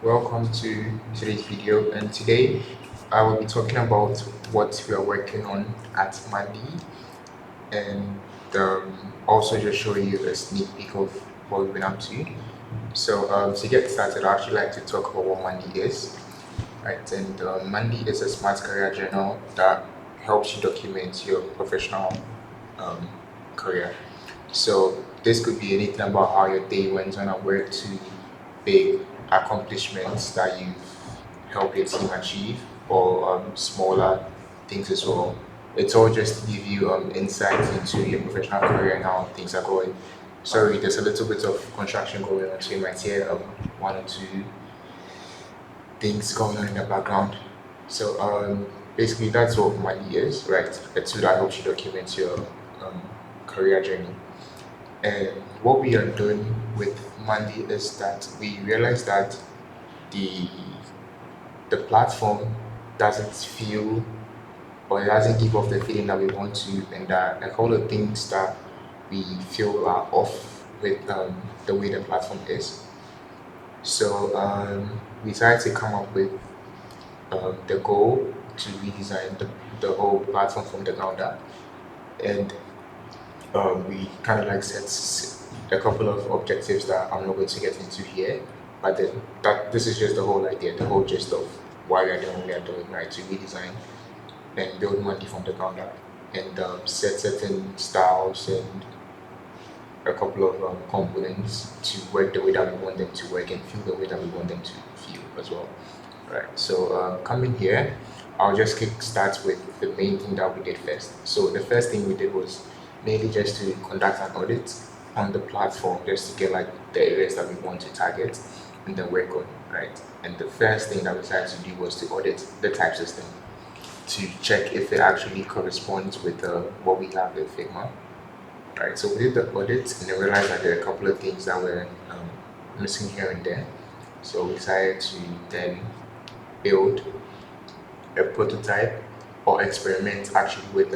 Welcome to today's video, and today I will be talking about what we are working on at Mande, and also just show you a sneak peek of what we've been up to. So to get started, I actually like to talk about what Mande is, right? And Mande is a smart career journal that helps you document your professional um, career. So this could be anything about how your day went on at work to big accomplishments that you've helped your team achieve, or smaller things as well. It's all just to give you insight into your professional career and how things are going. Sorry, there's a little bit of construction going on, so you might hear one or two things going on in the background. So basically, that's what Mali is, right? A tool that helps you document your um, career journey. And what we are doing with Mandi is that we realize that the the platform doesn't feel, or it doesn't give off the feeling that we want to, and that a couple of things that we feel are off with the way the platform is. So we decided to come up with the goal to redesign the whole platform from the ground up, and we kind of like set a couple of objectives that I'm not going to get into here, but then that this is just the whole idea, the whole gist of why we are doing what we are doing, right? To redesign and build Monday from the ground up, and set certain styles and a couple of components to work the way that we want them to work and feel the way that we want them to feel as well. Right. So coming here, I'll just kick start with the main thing that we did first. So the first thing we did was mainly just to conduct an audit on the platform, just to get like the areas that we want to target and then work on. Right. And the first thing that we decided to do was to audit the type system to check if it actually corresponds with what we have in Figma. Right. So we did the audit and then realized that there are a couple of things that were missing here and there. So we decided to then build a prototype or experiment actually with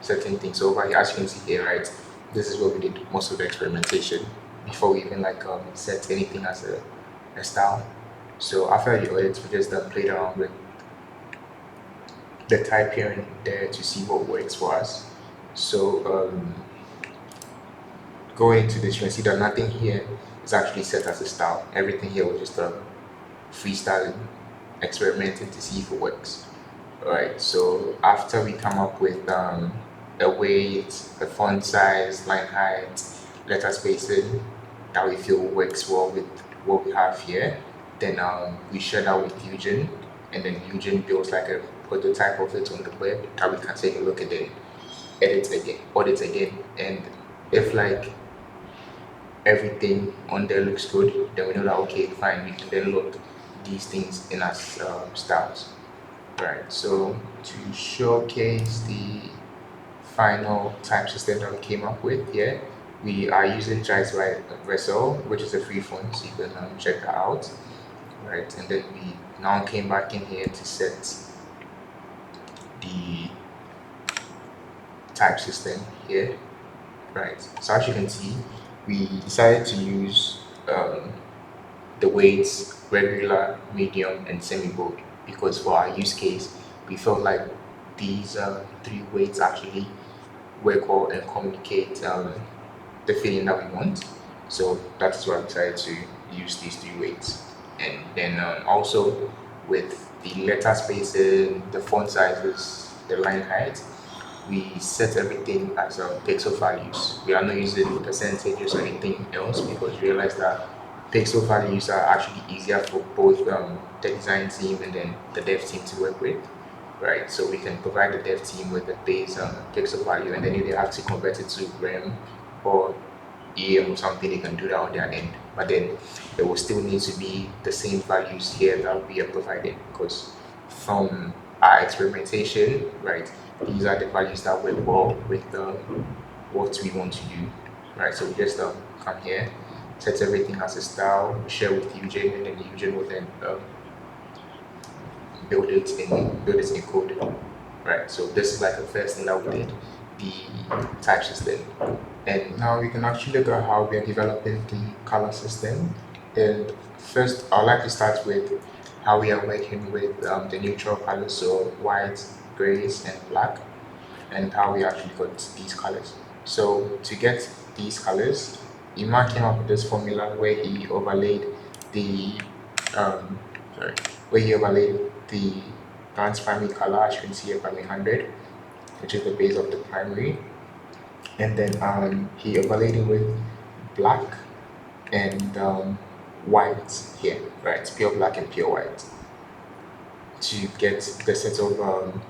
certain things. So over here, as you can see here, right, this is where we did most of the experimentation before we even like set anything as a style. So after the audit, we just played around with the type here and there to see what works for us. So going into this, you can see that nothing here is actually set as a style. Everything here was just freestyling, experimenting to see if it works. Right. So after we come up with a weight, a font size, line height, letter spacing that we feel works well with what we have here, then we share that with Eugen, and then Eugen builds like a prototype of it on the web that we can take a look at it, edit again, audit again, and if like everything on there looks good, then we know that okay, fine, we can then load these things in as styles. Right, so to showcase the final type system that we came up with here, we are using Jive by Vessel, which is a free phone, so you can check that out. Right, and then we now came back in here to set the type system here. Right, so as you can see, we decided to use the weights regular, medium, and semi-bold because for our use case, we felt like these three weights actually work well and communicate the feeling that we want. So that's why I decided to use these three weights. And then also with the letter spacing, the font sizes, the line height, we set everything as pixel values. We are not using percentages or anything else because we realize that pixel values are actually easier for both the design team and then the dev team to work with, right? So we can provide the dev team with the base pixel value, and then if they have to convert it to RAM or EM or something, they can do that on their end. But then it will still need to be the same values here that we are providing because from our experimentation, right, these are the values that work well with what we want to do, right? So we just come here, set everything as a style, share with Eugene, and then Eugene will then build it in code, right? So this is like the first thing that we did, the type system. And now we can actually look at how we are developing the color system. And First, I'd like to start with how we are working with the neutral colors, so white, grays, and black, and how we actually got these colors. So to get these colors, Ima came up with this formula where he overlaid the um, sorry, where he overlaid the Gauss primary color, as you can see here, primary 100, which is the base of the primary, and then he overlaid it with black and white here, right? Pure black and pure white to get the set of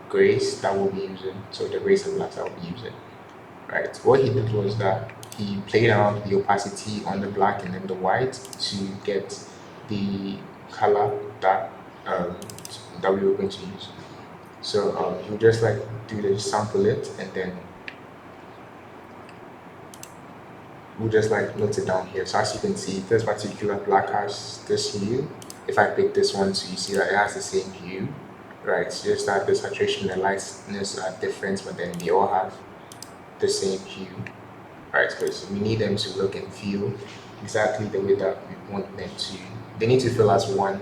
grays that we'll be using. So the grays and blacks that we'll be using, right? What he did was that he played around with the opacity on the black and then the white to get the color that um, that we were going to use. So you just like do the sample it and then we'll just like note it down here. So as you can see, this particular black has this hue. If I pick this one, so you see that it has the same hue, right? It's just that the saturation and lightness are different, but then they all have the same hue, right? Because we need them to look and feel exactly the way that we want them to. They need to feel as one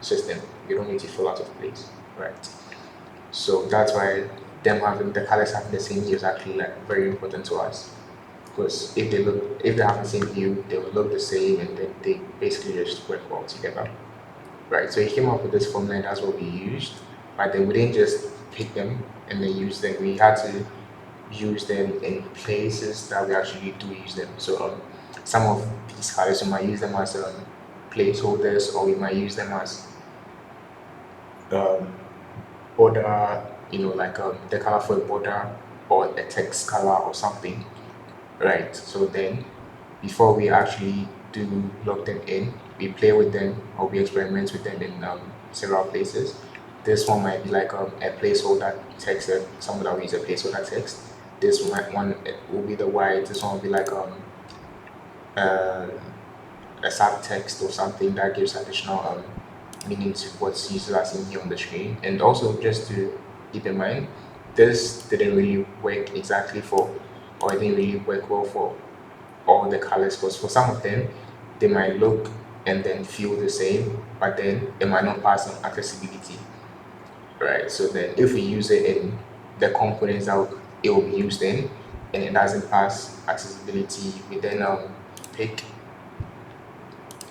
system. You don't need to feel out of place, right? So that's why them having the colors having the same hue is actually like very important to us. Because if they have the same hue, they will look the same, and then they basically just work well together, right? So he came up with this formula, and that's what we used. But then we didn't just pick them and then use them. We had to use them in places that we actually do use them. So some of these colors we might use them as placeholders, or we might use them as um, border, like the color for a border or a text color or something, right? So then before we actually do lock them in, we play with them or we experiment with them in several places. This one might be like a placeholder text, someone that will use a placeholder text. This one will be the white. This one will be like uh, a subtext or something that gives additional meaning to what's used as seen here on the screen. And also just to keep in mind, this didn't really work exactly for, or it didn't really work well for all the colors, because for some of them they might look and then feel the same, but then it might not pass on accessibility, right? So then if we use it in the components that it will be used in and it doesn't pass accessibility, we then pick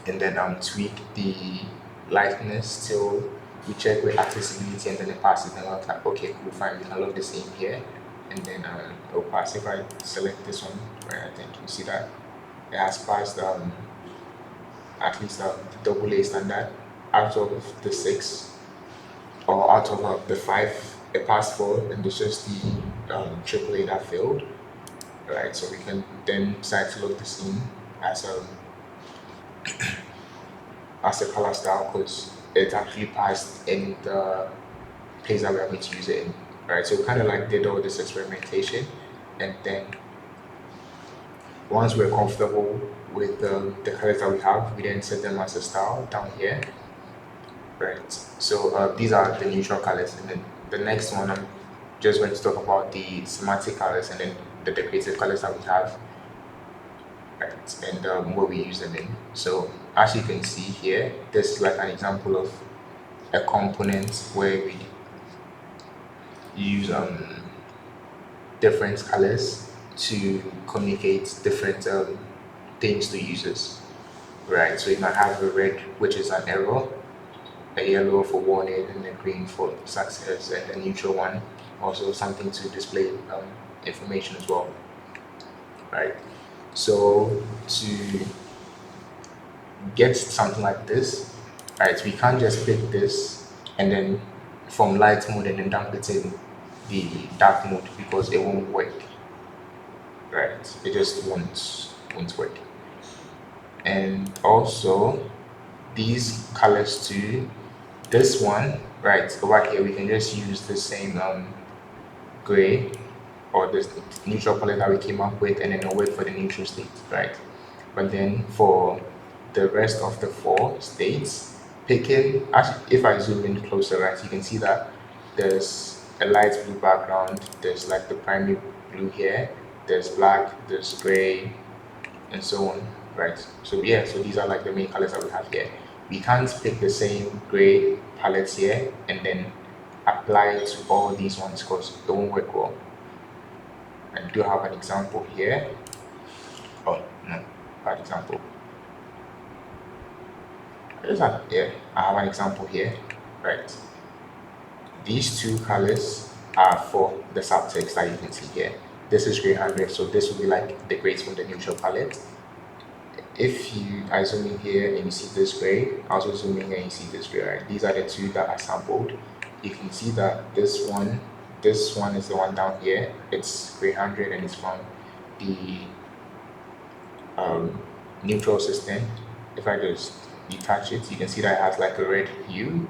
and then tweak the lightness till we check with accessibility and then it passes, and I'm like, okay, cool, fine, we can look the same here, and then it'll pass. If I select this one, right, I think you see that it has passed at least double A standard out of the six, or out of the five, it passed four, and it's just the triple A that failed, right? So we can then decide to look the same as a color style, because it actually passed in the place that we are going to use it in, right? So we kind of like did all this experimentation, and then once we're comfortable with the colors that we have, we then set them as a style down here, right? So these are the neutral colors, and then the next one I'm just going to talk about the semantic colors and then the decorative colors that we have, right? And what we use them in. So as you can see here, this is like an example of a component where we use different colors to communicate different things to users, right? So you might have a red, which is an error, a yellow for warning, and a green for success, and a neutral one, also something to display information as well, right? So to get something like this, right, we can't just pick this and then from light mode and then dump it in the dark mode, because it won't work, right? It just won't work. And also these colors too, this one right over here, we can just use the same gray or this neutral color that we came up with, and then it'll wait for the neutral state, right? But then for the rest of the four states, picking, actually, if I zoom in closer, right, you can see that there's a light blue background, there's like the primary blue here, there's black, there's gray, and so on. right? So yeah, so these are like the main colors that we have here. We can't pick the same gray palettes here and then apply it to all these ones because it won't work well. I do have an example here. Oh no, bad example. Yeah, I have an example here, right? These two colors are for the subtext that you can see here. This is gray 100, so this will be like the grays from the neutral palette. If I zoom in here and you see this gray, I also zoom in here and you see this gray, right? These are the two that I sampled. You can see that this one is the one down here. It's gray 100 and it's from the um, neutral system. If I just detach it, you can see that it has like a red hue.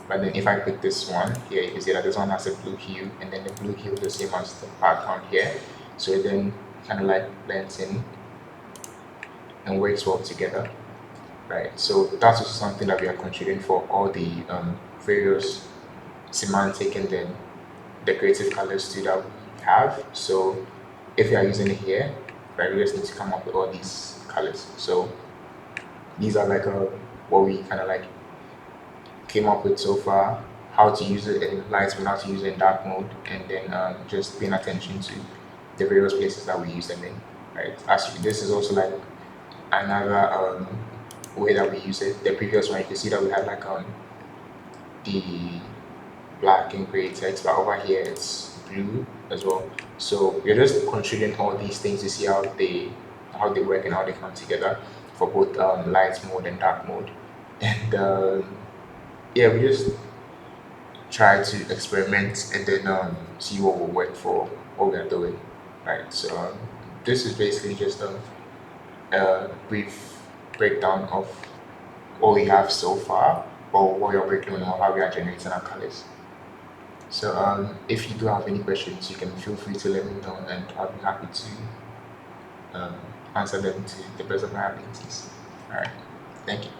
But then if I pick this one here, you can see that this one has a blue hue, and then the blue hue is the same as the background here. So it then kind of like blends in and works well together, right? So that's also something that we are considering for all the various semantic and then decorative colors too that we have. So if you are using it here, right, we just need to come up with all these colors. So these are like what we kind of like came up with so far, how to use it in light mode, how to use it in dark mode, and then just paying attention to the various places that we use them in. Right. This is also like another way that we use it. The previous one, you can see that we had like the black and gray text, but over here it's blue as well. So we're just considering all these things to see how they work and how they come together for both light mode and dark mode. And yeah, we just try to experiment and then see what will work for what we are doing, right? So this is basically just a brief breakdown of what we have so far or what we're working on or how we are generating our colors. So if you do have any questions, you can feel free to let me know, and I'll be happy to answer them to the best of my abilities. All right, thank you.